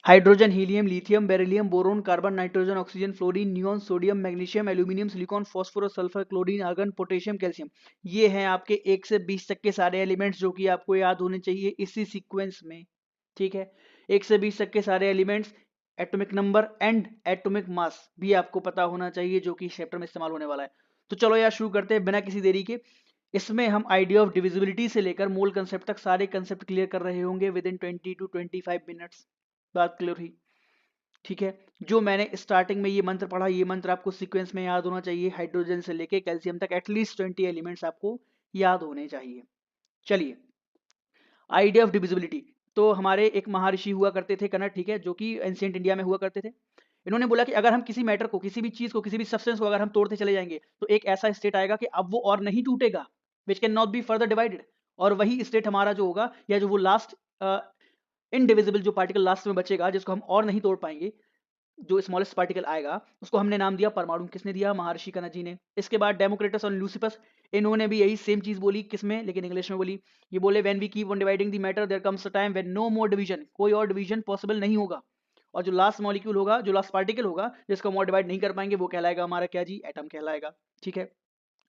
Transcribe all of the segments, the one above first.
Hydrogen, helium, lithium, beryllium, boron, carbon, nitrogen, oxygen, fluorine, neon, sodium, magnesium, aluminium, silicon, phosphorus, sulphur, chlorine, argon, potassium, calcium. ये हैं आपके 1 से 20 तक के सारे एलिमेंट्स जो कि आपको याद होने चाहिए इसी सीक्वेंस में। ठीक है, 1 से 20 तक के सारे elements, atomic number and atomic mass भी आपको पता होना चाहिए, जो कि इस चैप्टर में इस्तेमाल होने वाला है। तो चलो यार शुरू करते हैं बिना किसी देरी के। इसमें हम आइडिया ऑफ डिविजिबिलिटी से लेकर मोल कंसेप्ट तक सारे कंसेप्ट क्लियर कर रहे होंगे विद इन 20 to 25 मिनट्स। बात क्लियर हुई? ठीक है, जो मैंने स्टार्टिंग में ये मंत्र पढ़ा, ये मंत्र आपको सीक्वेंस में याद होना चाहिए। हाइड्रोजन से लेके कैल्शियम तक एटलीस्ट 20 एलिमेंट्स आपको याद होने चाहिए। चलिए, आइडिया ऑफ डिविजिबिलिटी। तो हमारे एक महर्षि हुआ करते थे कनट, ठीक है, जो कि एंशिएंट इंडिया में हुआ करते थे। इन्होंने बोला कि अगर हम किसी मैटर को, किसी भी चीज को, किसी भी सब्सटेंस को अगर हम तोड़ते चले जाएंगे तो एक ऐसा स्टेट आएगा कि अब वो और नहीं टूटेगा, which can not be further divided. और वही स्टेट हमारा जो होगा, या जो वो लास्ट इनडिविजिबल जो पार्टिकल लास्ट में बचेगा, जिसको हम और नहीं तोड़ पाएंगे, जो स्मॉलेस्ट पार्टिकल आएगा, उसको हमने नाम दिया परमाणु। किसने दिया? महर्षि कनट जी ने। इसके बाद डेमोक्रिटस और लूसिफस, इन्होंने भी यही सेम चीज बोली, किसमें, लेकिन इंग्लिश में बोली। ये बोले when we keep on dividing the matter there comes a time when no more division, कोई और डिवीजन पॉसिबल नहीं होगा, और जो लास्ट मॉलिक्यूल होगा, जो लास्ट पार्टिकल होगा, जिसको हम और डिवाइड नहीं कर पाएंगे, वो कहलाएगा हमारा क्या जी? एटम कहलाएगा। ठीक है,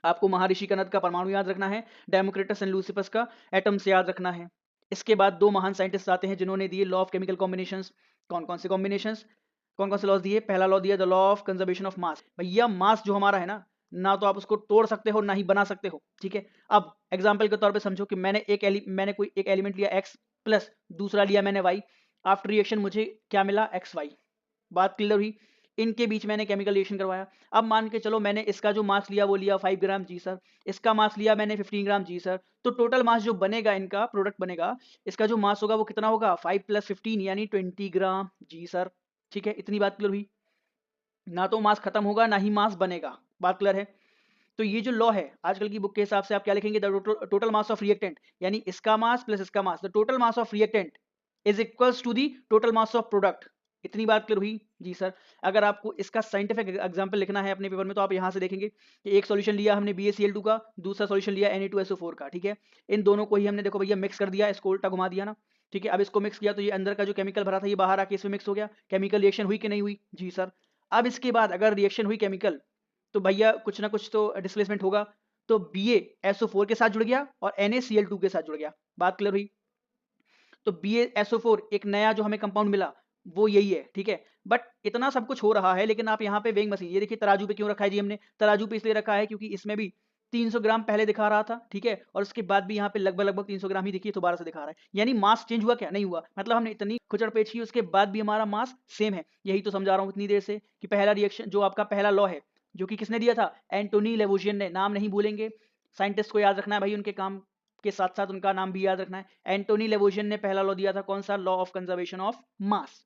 आपको महर्षि कनत का परमाणु याद रखना है, डेमोक्रिटस एंड लूसिफस का एटम से याद रखना है। इसके बाद दो महान साइंटिस्ट आते हैं जिन्होंने दिए लॉ ऑफ केमिकल कॉम्बिनेशंस। कौन कौन से कॉम्बिनेशंस, कौन कौन से लॉज दिए? पहला लॉ दिया the law of conservation of mass. भैया मास जो हमारा है ना तो आप उसको तोड़ सकते हो ना ही बना सकते हो। ठीक है, अब एग्जांपल के तौर पे समझो कि मैंने कोई एक एलिमेंट लिया x प्लस दूसरा लिया मैंने y। आफ्टर रिएक्शन मुझे क्या मिला? XY। बात क्लियर हुई? इनके बीच मैंने केमिकल रिएक्शन करवाया। अब मान के चलो मैंने इसका जो मास लिया वो लिया 5 ग्राम जी सर, इसका मास लिया मैंने 15 ग्राम जी सर। तो टोटल मास जो बनेगा, इनका प्रोडक्ट बनेगा, इसका जो मास होगा वो कितना होगा? 5 + 15 यानी 20 ग्राम जी सर। ठीक है, इतनी बात क्लियर हुई? ना तो मास खत्म होगा ना ही मास बनेगा। बात क्लियर है? तो ये जो लॉ है आजकल की बुक के हिसाब से आप क्या लिखेंगे? The total mass of reactant, यानी इसका मास प्लस इसका mass, the total mass of reactant is equals to the total mass of product. इतनी बात क्लियर हुई? जी सर। अगर आपको इसका साइंटिफिक एग्जांपल लिखना है अपने पेपर में तो आप यहां से देखेंगे कि एक सॉल्यूशन लिया हमने BaCl2 का, दूसरा सॉल्यूशन लिया Na2SO4 का। ठीक है, इन दोनों को ही हमने देखो भैया मिक्स कर दिया, इसको उल्टा घुमा दिया ना। ठीक है, अब इसको मिक्स किया तो ये अंदर का जो केमिकल भरा था ये बाहर आके इसमें मिक्स हो गया। केमिकल रिएक्शन हुई कि नहीं हुई? जी सर। अब इसके बाद अगर रिएक्शन हुई केमिकल, तो भैया कुछ ना कुछ तो डिस्प्लेसमेंट होगा। तो BaSO4 के साथ जुड़ गया और NaCl2 के साथ जुड़ गया। बात क्लियर हुई? तो BaSO4 एक नया जो हमें कंपाउंड मिला वो यही है। ठीक है, बट इतना सब कुछ हो रहा है, लेकिन आप यहाँ पे वेइंग मशीन, ये देखिए तराजू पे क्यों रखा है जी हमने? तराजू पे इसलिए रखा है क्योंकि इसमें भी 300 ग्राम पहले दिखा रहा था। ठीक है, और उसके बाद भी यहाँ पे लगभग लगभग 300 ग्राम ही देखिए दोबारा से दिखा रहा है, यानी मास चेंज हुआ क्या? नहीं हुआ। मतलब हमने इतनी खुचड़ पेच की, उसके बाद भी हमारा मास सेम है। यही तो समझा रहा हूँ इतनी देर से कि पहला रिएक्शन जो आपका पहला लॉ है, जो कि किसने दिया था? एंटोनी लेवोजियन ने। नाम नहीं भूलेंगे, साइंटिस्ट को याद रखना है भाई, उनके काम के साथ साथ उनका नाम भी याद रखना है। एंटोनी लेवोजियन ने पहला लॉ दिया था, कौन सा? Law of conservation of mass.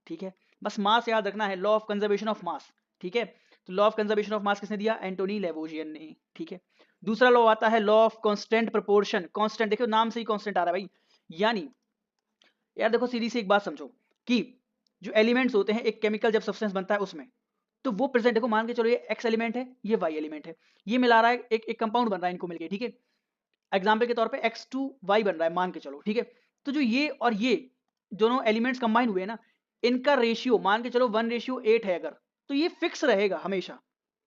ठीक है, बस मास याद रखना है, law of conservation of mass. ठीक है, तो law of conservation of mass किसने दिया? एंटोनी लेवोजियन ने। ठीक है, दूसरा लॉ आता है law of constant proportion. Constant देखो नाम से ही कांस्टेंट आ रहा है भाई, यानी यार देखो सीधी सी एक बात समझो कि जो एलिमेंट्स होते हैं एक केमिकल जब सब्सटेंस बनता है उसमें, तो वो प्रेजेंट देखो, मान के चलो ये एक्स एलिमेंट है, ये वाई एलिमेंट है, ये मिला रहा है, एक कंपाउंड बन रहा है इनको मिलके। ठीक है, एग्जाम्पल के तौर पे X2Y बन रहा है मान के चलो। ठीक है, तो जो ये और ये दोनों एलिमेंट्स कंबाइन हुए ना, इनका रेशियो मान के चलो 1:8 है अगर, तो ये फिक्स रहेगा हमेशा।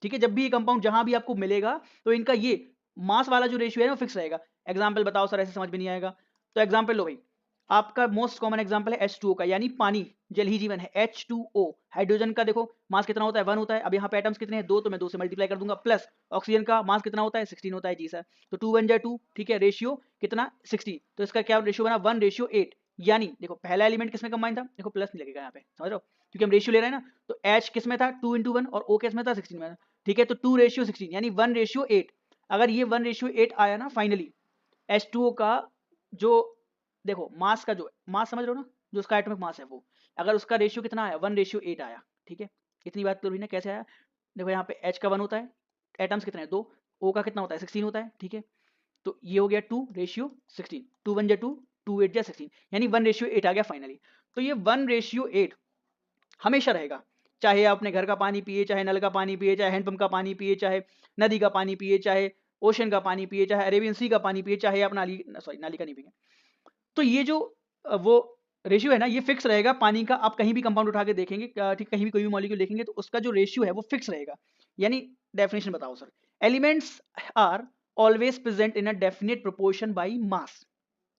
ठीक है, जब भी ये कंपाउंड जहां भी आपको मिलेगा तो इनका ये मास वाला जो रेशियो है ना वो फिक्स रहेगा। एग्जाम्पल बताओ सर, ऐसे समझ में नहीं आएगा। तो एग्जाम्पल लो भाई, आपका मोस्ट कॉमन एग्जाम्पल है H2O का, यानी पानी, जल ही जीवन है। H2O, हाइड्रोजन का देखो मास कितना होता है? 1 होता है। अब यहाँ पे एटम्स कितने हैं? 2, तो मैं 2 से मल्टीप्लाई कर दूंगा। प्लस ऑक्सीजन का मास कितना होता है? 16 होता है जी सर। तो 2 1 जा 2। ठीक है, रेशियो कितना? 60। तो इसका क्या रेशियो बना? 1:8। यानी देखो पहला एलिमेंट किसमें कंबाइन था? देखो प्लस नहीं लगेगा यहाँ पे, समझ रहे हो, क्योंकि हम रेशियो ले रहे हैं ना। तो H किस में था? 2 × 1, और O किस में था? 16 में था। ठीक है, तो 2:16 यानी 1:8। अगर ये 1:8 आया ना फाइनली H2O का, जो देखो मास का, जो मास समझ रहे हो ना, जो उसका एटॉमिक मास है वो, अगर उसका रेशियो कितना आया? 1:8 आया। ठीक है, इतनी बात तो हुई ना, कैसे आया? देखो यहाँ पे H का 1 होता है, एटम्स कितने हैं? 2। O का कितना होता है? 16 होता है। ठीक है, तो ये हो गया 2:16। 2 1 जा 2, 2 8 जा 16, यानी 1:8 आ गया फाइनली। तो ये 1:8 हमेशा रहेगा, चाहे आप अपने घर का पानी पिए, चाहे नल का पानी पिए, चाहे हैंडपंप का पानी पिए, चाहे नदी का पानी पिए, चाहे ओशन का पानी पिए, चाहे अरेबियन सी का पानी पिए, चाहे आप नाली, सॉरी नाली का नहीं पिए। तो ये जो वो रेशियो है ना, ये फिक्स रहेगा पानी का। आप कहीं भी कंपाउंड उठा के देखेंगे, ठीक, कहीं भी कोई भी मॉलिक्यूल देखेंगे तो उसका जो रेशियो है वो फिक्स रहेगा। यानी डेफिनेशन बताओ sir. Elements are always present in a definite proportion by mass.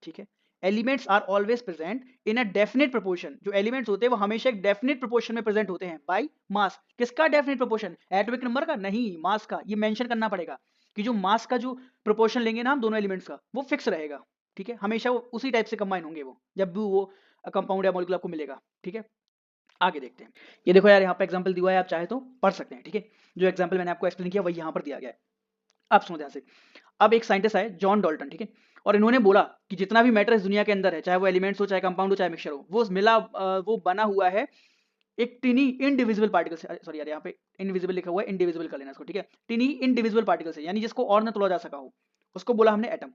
ठीक है, elements are always present in a definite proportion. जो एलिमेंट्स होते हैं वो हमेशा एक डेफिनेट प्रोपोर्शन में प्रेजेंट होते हैं बाय मास। किसका डेफिनेट प्रोपोर्शन? एटॉमिक नंबर का नहीं, मास का। ये मेंशन करना पड़ेगा कि जो मास का जो प्रोपोर्शन लेंगे ना हम दोनों एलिमेंट्स का, वो फिक्स रहेगा। ठीक है, हमेशा वो उसी टाइप से कंबाइन होंगे वो, जब भी वो कंपाउंड या मॉलिक्यूल आपको मिलेगा। ठीक है, आगे देखते हैं। ये देखो यार, यहाँ पे एग्जांपल दिया है, आप चाहे तो पढ़ सकते हैं। ठीक है, जो एग्जांपल मैंने आपको एक्सप्लेन किया वही यहाँ पर दिया गया है, आप सुनो ध्यान से। अब एक साइंटिस्ट आए, जॉन डॉल्टन। ठीक है, और इन्होंने बोला कि जितना भी मैटर इस दुनिया के अंदर है, चाहे वो एलिमेंट्स हो, चाहे कंपाउंड हो, चाहे मिक्सचर हो, वो मिला वो बना हुआ है एक टिनी इनडिविजिबल पार्टिकल से। सॉरी यार, यहाँ पे इनविजिबल लिखा हुआ है, इनडिविजिबल कर लेना इसको। ठीक है, टिनी इनडिविजिबल पार्टिकल से, यानी जिसको और न तोड़ा जा सका हो, उसको बोला हमने एटम।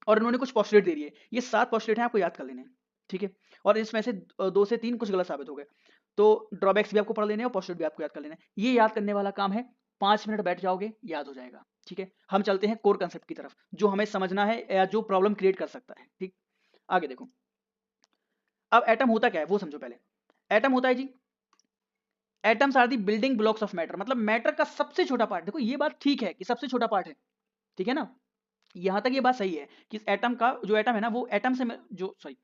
और इन्होंने कुछ पोस्टुलेट दे दिए, ये 7 पोस्टुलेट हैं, आपको याद कर लेने हैं। ठीक है, और इसमें से 2 से 3 कुछ गलत साबित हो गए, तो ड्रॉबैक्स भी आपको पढ़ लेने हैं और पोस्टुलेट भी आपको याद कर लेना है। ये याद करने वाला काम है, 5 मिनट बैठ जाओगे याद हो जाएगा। ठीक है, हम चलते हैं कोर कंसेप्ट की तरफ, जो हमें समझना है या जो प्रॉब्लम क्रिएट कर सकता है। ठीक, आगे देखो। अब एटम होता क्या है वो समझो पहले। एटम होता है जी, atoms are the building blocks of matter, मतलब मैटर का सबसे छोटा पार्ट। देखो ये बात ठीक है कि सबसे छोटा पार्ट है, ठीक है ना, यहां तक ये बात सही है कि एटम का जो एटम है ना, वो एटम से जो सॉरी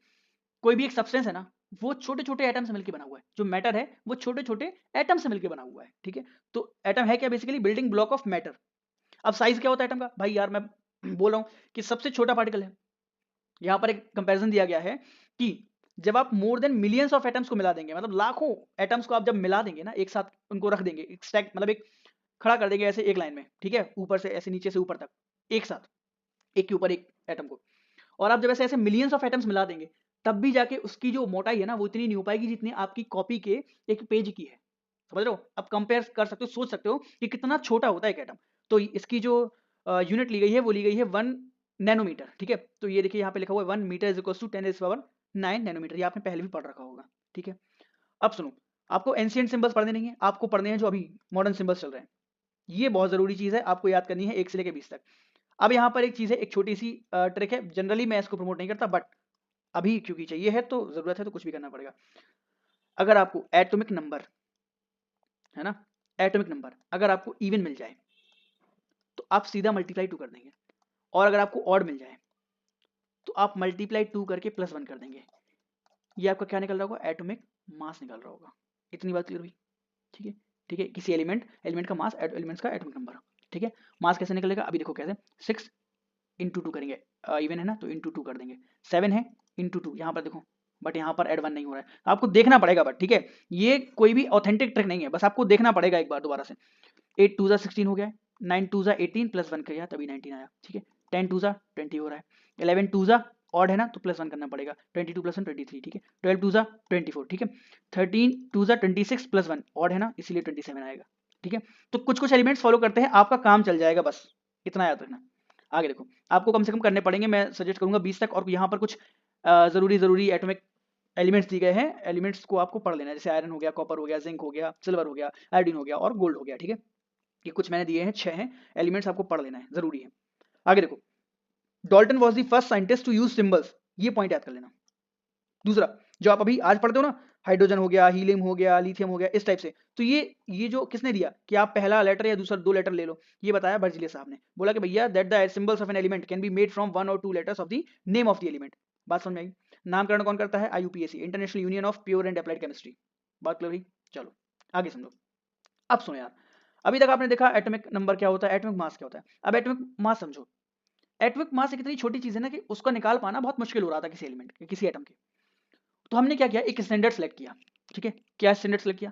कोई भी एक सब्सटेंस है ना, वो छोटे छोटे एटम से मिलकर बना हुआ है। जो मैटर है वो छोटे छोटे एटम से मिलकर बना हुआ है। ठीक है, तो एटम है क्या? Basically building block of matter. अब साइज क्या होता है एटम का? भाई यार मैं बोल रहा हूं कि सबसे छोटा पार्टिकल है। यहां पर एक कंपैरिजन दिया गया है कि जब आप more than millions of atoms को मिला देंगे, मतलब लाखों एटम्स को आप जब मिला देंगे ना, एक साथ उनको रख देंगे, एक स्टैक, मतलब एक खड़ा कर देंगे ऐसे एक लाइन में। ठीक है, ऊपर से ऐसे, नीचे से ऊपर तक, एक साथ, एक के ऊपर एक एटम को। और आप जब ऐसे ऐसे मिलियंस ऑफ एटम्स मिला देंगे, तब भी जाके उसकी जो मोटाई है ना, वो इतनी नहीं हो पाएगी जितनी आपकी कॉपी के एक पेज की है। समझ रहे हो? अब कंपेयर कर सकते हो, सोच सकते हो कि कितना छोटा होता है एक एटम। तो इसकी जो यूनिट ली गई है वो ली गई है 1 नैनोमीटर। ठीक है, तो ये देखिए यहाँ पे लिखा हुआ है 1 meter is equal to 10⁻⁹ nanometer. ये आपने पहले भी पढ़ रखा होगा। ठीक है, अब सुनो, आपको एंशिएंट सिंबल्स पढ़ने नहीं है, आपको पढ़ने हैं जो अभी मॉडर्न सिंबल्स चल रहे हैं। ये बहुत जरूरी चीज है, आपको याद करनी है 1 से लेकर 20 तक। अब यहाँ पर एक चीज है, एक छोटी सी ट्रिक है। जनरली मैं इसको प्रमोट नहीं करता, बट अभी क्योंकि चाहिए है तो जरूरत है तो कुछ भी करना पड़ेगा। अगर आपको एटॉमिक नंबर, है ना, एटॉमिक नंबर अगर आपको इवन मिल जाए तो आप सीधा मल्टीप्लाई 2 कर देंगे, और अगर आपको ऑड मिल जाए तो आप मल्टीप्लाई 2 करके +1 कर देंगे। ये आपका क्या निकल रहा होगा? एटॉमिक मास निकल रहा होगा। इतनी बात क्लियर हुई? ठीक है, ठीक है, किसी एलिमेंट का मास, एलिमेंट्स का एटॉमिक नंबर। ठीक है, मास कैसे निकलेगा अभी देखो कैसे। 6 इंटू 2 करेंगे, इवन है ना तो इंटू 2 कर देंगे। 7 है इंटू 2, यहाँ पर देखो, बट यहाँ पर ऐड 1 नहीं हो रहा है, तो आपको देखना पड़ेगा। बट ठीक है, ये कोई भी ऑथेंटिक ट्रिक नहीं है, बस आपको देखना पड़ेगा एक बार दोबारा से। 8 2 16 हो गया, 9 2 18 +1 किया तभी 19 आया। ठीक है, 10 2 20 हो रहा है, 11 2 ऑड है ना तो +1 करना पड़ेगा, 22 + 1 23। ठीक है, 12 2 24। ठीक है, 13 2 26 +1 ऑड है ना, इसीलिए 27 आएगा। ठीक है, तो कुछ कुछ एलिमेंट्स फॉलो करते हैं, आपका काम चल जाएगा, बस इतना याद रखना। आगे देखो, आपको कम से कम करने पड़ेंगे, मैं सजेस्ट करूंगा 20 तक। और यहाँ पर कुछ जरूरी एटॉमिक एलिमेंट्स दिए गए हैं, एलिमेंट्स को आपको पढ़ लेना है, जैसे आयरन हो गया, कॉपर हो गया, जिंक हो गया, सिल्वर हो गया, आयोडीन हो गया और गोल्ड हो गया। ठीक है, ये कुछ मैंने दिए हैं, 6 हैं एलिमेंट्स, आपको पढ़ लेना है, जरूरी है। आगे देखो, Dalton was the first scientist to use symbols, ये पॉइंट याद कर लेना। दूसरा, जो आप अभी आज पढ़ते हो ना, हाइड्रोजन हो गया, हीलियम हो गया, लिथियम हो गया, इस टाइप से, तो ये जो किसने दिया कि आप पहला लेटर या दूसरा 2 लेटर ले लो, ये बताया बर्जीलियस साहब ने। बोला कि भैया that the symbols of an element can be made from 1 और 2 letters of the name of the element. बात समझ में आई? नामकरण कौन करता है? IUPAC, international union of pure and applied chemistry. बात क्लियर हुई? चलो आगे समझो। अब सुनो यार, अभी तक आपने देखा एटॉमिक नंबर क्या होता है, एटॉमिक मास क्या होता है। अब एटॉमिक मास समझो। एटॉमिक मास एक इतनी छोटी चीज है ना कि उसको निकाल पाना बहुत मुश्किल हो रहा था किसी एलिमेंट के, किसी एटम के। तो हमने क्या किया, एक स्टैंडर्ड सेलेक्ट किया। ठीक है, क्या स्टैंडर्ड सेलेक्ट किया?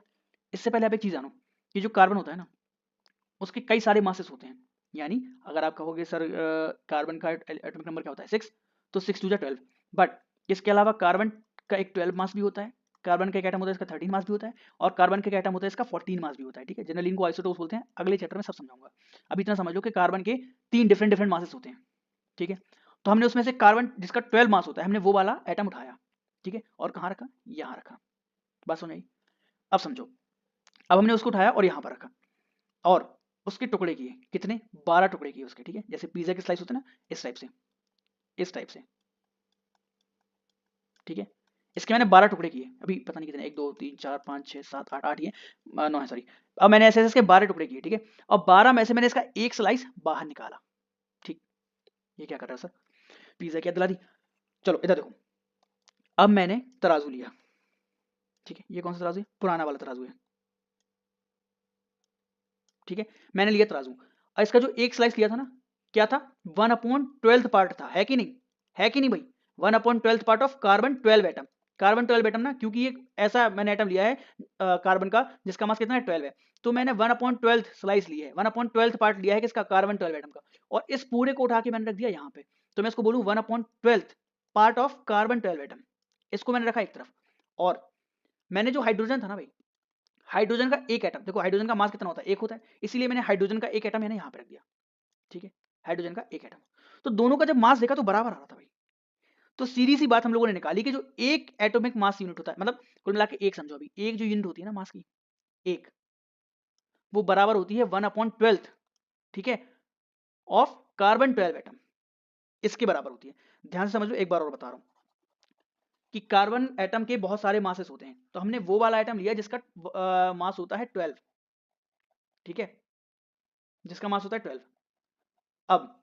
इससे पहले आप एक चीज जानो, ये जो कार्बन होता है ना, उसके कई सारे मासेस होते हैं। यानी अगर आप कहोगे सर कार्बन का एटॉमिक नंबर क्या होता है? 6, तो 6 2 12। बट इसके अलावा कार्बन का एक 12 मास भी होता है, कार्बन का एक एटम होता है इसका 13 मास भी होता है, और कार्बन का एक एटम होता है इसका 14 मास भी होता है। ठीक है, जनरली इनको आइसोटोप्स बोलते हैं, अगले चैप्टर में सब समझाऊंगा। अभी इतना समझ लो कि कार्बन के 3 डिफरेंट डिफरेंट मासेस होते हैं। ठीक है, तो हमने उसमें से कार्बन जिसका 12 मास होता है, हमने वो वाला एटम उठाया। ठीक है, और कहाँ रखा? यहाँ रखा। बात समझ आई? अब समझो, अब हमने उसको उठाया और यहाँ पर रखा, और उसके टुकड़े किए, कितने? 12 टुकड़े किए उसके। ठीक है, जैसे पिज्जा के स्लाइस होते हैं ना, इस टाइप से, इस टाइप से। ठीक है, इसके मैंने 12 टुकड़े किए, अभी पता नहीं कितने, 1 2 3 4 5 6 7 8 8 ये 9 है सॉरी। अब मैंने ऐसे इसके 12 टुकड़े किए, ठीक है, और 12 में से मैंने इसका एक स्लाइस बाहर निकाला। ठीक, ये क्या कर रहा है सर, पिज्जा क्या दिला दी। चलो इधर देखो, अब मैंने तराजू लिया, ठीक है, ये कौन सा तराजू है, पुराना वाला तराजू है, ठीक है, मैंने लिया तराजू, और इसका जो एक स्लाइस लिया था ना, क्या था, 1/12 पार्ट था, है कि नहीं, है कि नहीं भाई, 1/12 part of carbon 12 atom, carbon 12 atom ना, क्योंकि ये ऐसा मैंने एटम लिया है कार्बन का जिसका मास कितना है 12 है, तो मैंने 1/12 स्लाइस ली है, 1/12 पार्ट लिया है किसका, कार्बन 12 एटम का, और इस पूरे को उठा के मैंने रख दिया यहाँ पे, तो मैं इसको बोलूँ 1/12 पार्ट ऑफ कार्बन 12 एटम, इसको मैंने रखा एक तरफ। और मैंने जो हाइड्रोजन था ना भाई, हाइड्रोजन का एक एटम, देखो हाइड्रोजन का मास कितना होता है, एक होता है, इसीलिए मैंने हाइड्रोजन का एक एटम मैंने यहाँ पे रख दिया, ठीक है, हाइड्रोजन का एक एटम, तो दोनों का जब मास देखा तो बराबर आ रहा था भाई, तो सीधी सी बात हम लोगों ने निकाली कि जो एक एटॉमिक मास यूनिट होता है, मतलब कुल मिला के एक समझो, अभी एक जो यूनिट होती है ना मास की, एक, वो बराबर होती है 1/12, ठीक है, ऑफ कार्बन 12 एटम, इसके बराबर होती है। ध्यान से समझो, एक बार और बता रहा हूं कि कार्बन एटम के बहुत सारे मासेस होते हैं, तो हमने वो वाला एटम लिया जिसका मास होता है 12, ठीक है, जिसका मास होता है 12। अब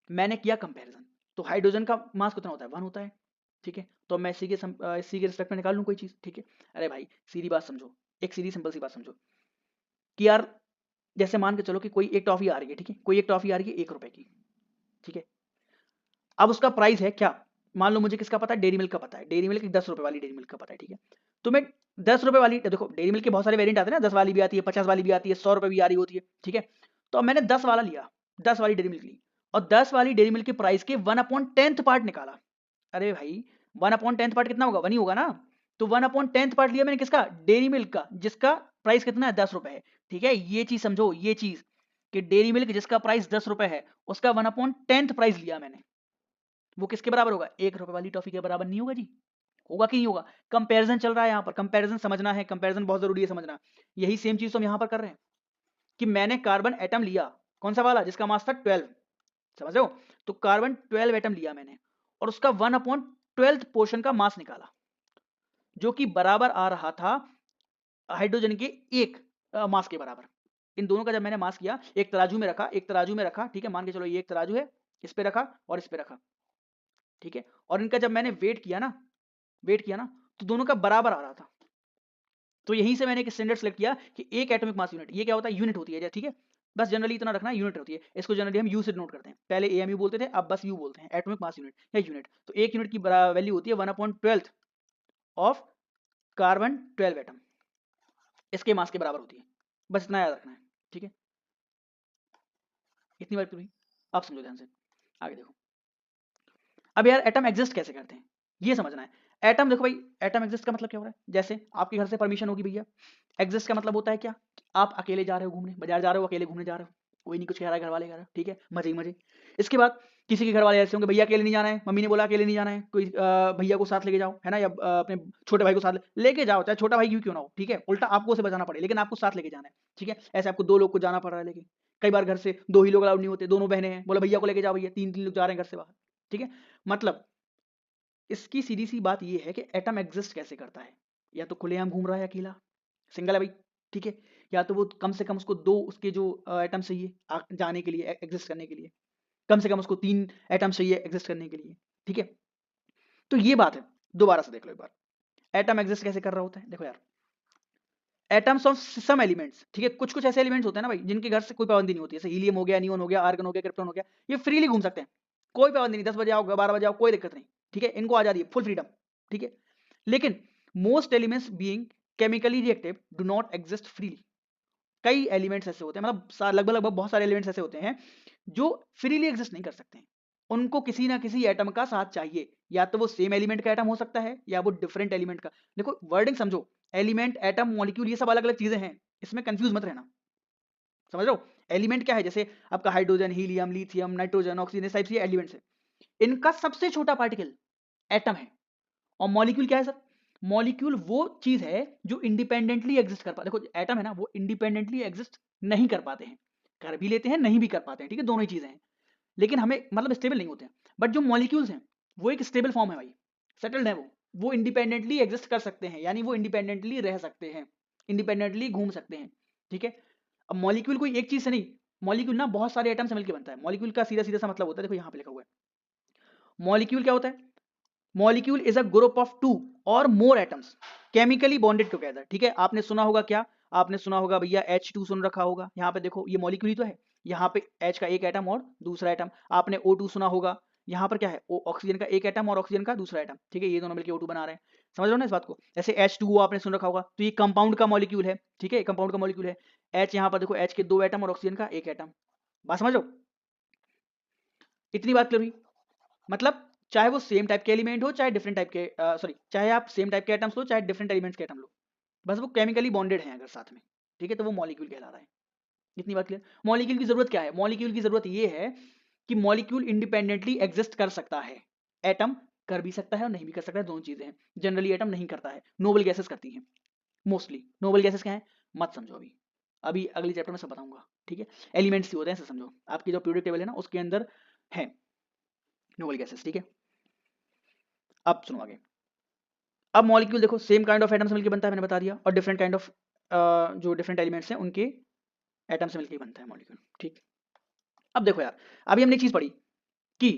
मैंने किया कंपैरिजन, तो हाइड्रोजन का मास कितना होता है, 1 होता है, ठीक है, तो मैं इसी के रिस्पेक्ट में निकाल लूँ कोई चीज़, ठीक है। अरे भाई सीधी बात समझो, एक सीधी सिंपल सी बात समझो कि यार जैसे मान के चलो कि कोई एक टॉफी आ रही है, ठीक है, कोई एक टॉफी आ रही है 1 रुपए की, ठीक है, अब उसका प्राइस है क्या, मान लो मुझे किसका पता है, डेयरी मिल्क का पता है, डेयरी मिल्क 10 रुपए वाली डेयरी मिल्क का पता है, ठीक है, तो मैं 10 रुपए वाली, देखो डेयरी मिल्क के बहुत सारे वेरिएंट आते हैं ना, 10 वाली भी आती है, 50 वाली भी आती है, 100 रुपए भी आ रही होती है, ठीक है, तो अब मैंने 10 वाला लिया, 10 वाली डेयरी मिल्क ली, और 10 वाली डेयरी मिल्क के प्राइस के 1/10 पार्ट निकाला। अरे भाई 1/10 पार्ट कितना होगा, 1 ही होगा ना, तो 1/10 पार्ट लिया मैंने किसका, डेयरी मिल्क का, जिसका प्राइस कितना है, 10 रुपए है, ठीक है, ये चीज समझो, ये चीज कि डेयरी मिल्क जिसका प्राइस 10 रुपए है, उसका 1/10 प्राइस लिया मैंने, वो किसके बराबर होगा, 1 रुपए वाली टॉफी के बराबर नहीं होगा जी, होगा कि नहीं होगा, कंपैरिजन चल रहा है यहाँ पर, कंपैरिजन समझना है, कंपैरिजन बहुत जरूरी है समझना, यही सेम चीज तो हम यहाँ पर कर रहे हैं कि मैंने कार्बन एटम लिया, कौन सा वाला, जिसका मास था 12, समझ रहे हो, तो कार्बन 12 एटम लिया मैंने, और उसका 1/12 पोर्शन का मास निकाला, जो कि बराबर आ रहा था हाइड्रोजन के एक मास के बराबर। इन दोनों का जब मैंने मास किया, एक तराजू में रखा, एक तराजू में रखा, ठीक है, मान के चलो ये एक तराजू है, इस पे रखा और इस पे रखा, ठीक है, और इनका जब मैंने वेट किया ना, तो दोनों का बराबर आ रहा था, तो यहीं से मैंने एक स्टैंडर्ड सेलेक्ट किया कि एक एटॉमिक मास यूनिट, ये क्या होता है, यूनिट होती है, ठीक है, बस जनरली इतना रखना, यूनिट होती है, इसको जनरली हम यू से नोट करते हैं, पहले एएमयू बोलते थे, अब बस यू बोलते हैं, एटॉमिक मास यूनिट या यूनिट, तो एक यूनिट की वैल्यू होती है 1/12 ऑफ कार्बन 12 एटम, इसके मास के बराबर होती है, बस इतना याद रखना है, ठीक है, इतनी बात हुई, आप समझो ध्यान से, आगे देखो। अब यार एटम एग्जिस्ट कैसे करते हैं, ये समझना है। एटम देखो भाई, एटम एग्जिस्ट का मतलब क्या हो रहा है, जैसे आपके घर से परमिशन होगी भैया, एग्जिस्ट का मतलब होता है क्या, आप अकेले जा रहे हो घूमने, बाजार जा रहे हो, अकेले घूमने जा रहे हो, कोई नहीं कुछ कह रहा है, घर वाले कह रहे हो, ठीक है, मजे ही मजे। इसके बाद किसी के घर वाले ऐसे होंगे, भैया अकेले नहीं जाना है, मम्मी ने बोला अकेले नहीं जाना है, कोई भैया को साथ लेके जाओ, है ना, या अपने छोटे भाई को साथ लेके जाओ, चाहे छोटा भाई क्यों ना हो, ठीक है, उल्टा आपको उसे बचाना पड़े, लेकिन आपको साथ लेके जाना है, ठीक है, ऐसे आपको 2 लोग को जाना पड़ रहा है, लेकिन कई बार घर से 2 ही लोग अलाउड नहीं होते, दोनों बहनें हैं, बोला भैया को लेके जाओ, भैया 3 लोग जा रहे हैं घर से बाहर, ठीक है, मतलब इसकी सीधी सी बात ये है कि एटम एग्जिस्ट कैसे करता है, या तो खुलेआम घूम रहा है अकेला, सिंगल है भाई, ठीक है, या तो वो कम से कम उसको 2 उसके जो एटम चाहिए जाने के लिए, एग्जिस्ट करने के लिए, कम से कम उसको 3 एटम चाहिए एग्जिस्ट करने के लिए, ठीक है, तो ये बात है, दोबारा से देख लो एक बार, एटम एग्जिस्ट कैसे कर रहा होता है, देखो यार, एटम्स ऑफ सम एलिमेंट्स, ठीक है, कुछ कुछ ऐसे एलिमेंट्स होते हैं ना भाई जिनके घर से कोई पाबंदी नहीं होती, जैसे हीलियम हो गया, नियोन हो गया, आर्गन हो गया, क्रिप्टॉन हो गया, ये फ्रीली घूम सकते हैं, कोई पाबंदी नहीं, 10 बजे आओ 12 बजे आओ, कोई दिक्कत नहीं, ठीक है, इनको आजादी है, फुल फ्रीडम, ठीक है, लेकिन most elements being chemically reactive do not exist freely, कई एलिमेंट्स ऐसे होते हैं, मतलब लगभग लगभग बहुत सारे एलिमेंट्स ऐसे होते हैं जो फ्रीली एग्जिस्ट नहीं कर सकते हैं, उनको किसी ना किसी एटम का साथ चाहिए, या तो वो सेम एलिमेंट का एटम हो सकता है, या वो डिफरेंट एलिमेंट का, देखो वर्डिंग समझो, एलिमेंट एटम मॉलिक्यूल ये सब अलग अलग चीजें हैं, इसमें कंफ्यूज मत रहना, समझ रहे हो, एलिमेंट क्या है, जैसे आपका hydrogen, helium, lithium, nitrogen, oxygen, इस टाइप से एलिमेंट्स है, इनका सबसे छोटा पार्टिकल एटम है, और मॉलिक्यूल क्या है सर, मॉलिक्यूल वो चीज है जो इंडिपेंडेंटली एग्जिस्ट कर पाते, देखो एटम है ना, वो इंडिपेंडेंटली एग्जिस्ट नहीं कर पाते हैं, कर भी लेते हैं नहीं भी कर पाते हैं, ठीक है, दोनों ही चीजें हैं, लेकिन हमें मतलब स्टेबल नहीं होते हैं, बट जो मॉलिक्यूल्स हैं वो एक स्टेबल फॉर्म है भाई, सेटल्ड है वो, वो इंडिपेंडेंटली एग्जिस्ट कर सकते हैं, यानी वो इंडिपेंडेंटली रह सकते हैं, इंडिपेंडेंटली घूम सकते हैं, ठीक है। अब मॉलिक्यूल कोई एक चीज से नहीं, मॉलिक्यूल ना बहुत सारे एटम से मिलकर बनता है। मॉलिक्यूल का सीधा सीधा सा मतलब होता है, देखो यहाँ पे लिखा हुआ है, मॉलिक्यूल क्या होता है, molecule is a group of two or more atoms chemically bonded together, ठीक है। आपने सुना होगा क्या, आपने सुना होगा भैया H2 सुन रखा होगा, यहाँ पे देखो ये मॉलिक्यूल ही तो है, यहाँ पे H का एक एटम और दूसरा एटम। आपने O2 सुना होगा, यहाँ पर क्या है, ऑक्सीजन का एक एटम और ऑक्सीजन का दूसरा एटम, ठीक है, ये दोनों मिलकर O2 बना रहे हैं। समझ रहे हो ना इस बात को। जैसे H2O आपने सुन रखा होगा, तो ये कंपाउंड का मॉलिक्यूल है, ठीक है, कंपाउंड का मॉलिक्यूल है। H यहाँ पर देखो, H के दो एटम और ऑक्सीजन का एक एटम। बात समझ लो, इतनी बात क्लियर हुई। मतलब चाहे वो सेम टाइप के एलिमेंट हो, चाहे डिफरेंट टाइप के सॉरी, चाहे आप सेम टाइप के एटम्स लो, चाहे डिफरेंट एलिमेंट्स के एटम लो, बस वो केमिकली बॉन्डेड हैं अगर साथ में, ठीक है, तो वो मॉलिक्यूल कहला रहा है। इतनी बात क्लियर। मॉलिक्यूल की जरूरत क्या है, मॉलिक्यूल की जरूरत ये है कि मॉलिक्यूल इंडिपेंडेंटली एग्जिस्ट कर सकता है। एटम कर भी सकता है और नहीं भी कर सकता है, दोनों चीजें हैं। जनरली एटम नहीं करता है, नोबल गैसेस करती हैं मोस्टली। नोबल गैसेस क्या है मत समझो, अभी अभी अगले चैप्टर में सब बताऊंगा, ठीक है। एलिमेंट्स ही होते हैं, ऐसे समझो, आपकी जो पीरियोडिक टेबल है ना उसके अंदर है नोबल गैसेस, ठीक है। अब सुनो आगे। अब मॉलिक्यूल देखो सेम काइंड ऑफ एटम से मिलकर बनता है, मैंने बता दिया, और डिफरेंट काइंड ऑफ जो डिफरेंट एलिमेंट्स हैं उनके एटम से मिलकर बनता है मॉलिक्यूल, ठीक। अब देखो यार, अभी हमने एक चीज पढ़ी कि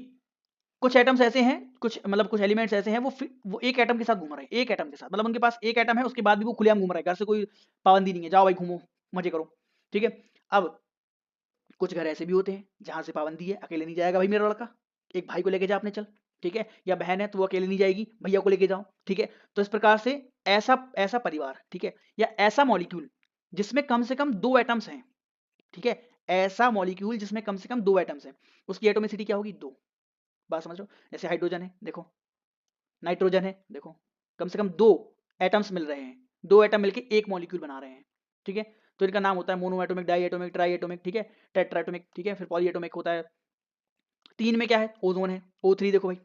कुछ एटम्स ऐसे हैं, कुछ मतलब कुछ एलिमेंट्स ऐसे हैं, वो एक एटम के साथ घूम रहे हैं, एक एटम के साथ, मतलब उनके पास एक एटम है, उसके बाद भी वो खुलेआम घूम रहा है, घर से कोई पाबंदी नहीं है, जाओ भाई घूमो मजे करो, ठीक है। अब कुछ घर ऐसे भी होते हैं जहां से पाबंदी है, अकेले नहीं जाएगा भाई मेरा लड़का, एक भाई को लेके जा अपने चल, ठीक है, या बहन है तो वो अकेले नहीं जाएगी, भैया को लेके जाओ, ठीक है। तो इस प्रकार से ऐसा ऐसा परिवार, ठीक है, या ऐसा मॉलिक्यूल जिसमें कम से कम दो एटम्स हैं, ठीक है, ऐसा मॉलिक्यूल जिसमें कम से कम दो एटम्स हैं, उसकी एटोमिसिटी क्या होगी, दो। बात समझ लो, जैसे हाइड्रोजन है देखो, नाइट्रोजन है देखो, कम से कम दो एटम्स मिल रहे हैं, दो एटम मिलके एक मॉलिक्यूल बना रहे हैं, ठीक है। तो इनका नाम होता है mono atomic, di atomic, try atomic, ठीक है, टेट्राएटोमिक, ठीक है, फिर पॉली एटोमिक होता है। तीन में क्या है, ओजोन है, O3 देखो भाई,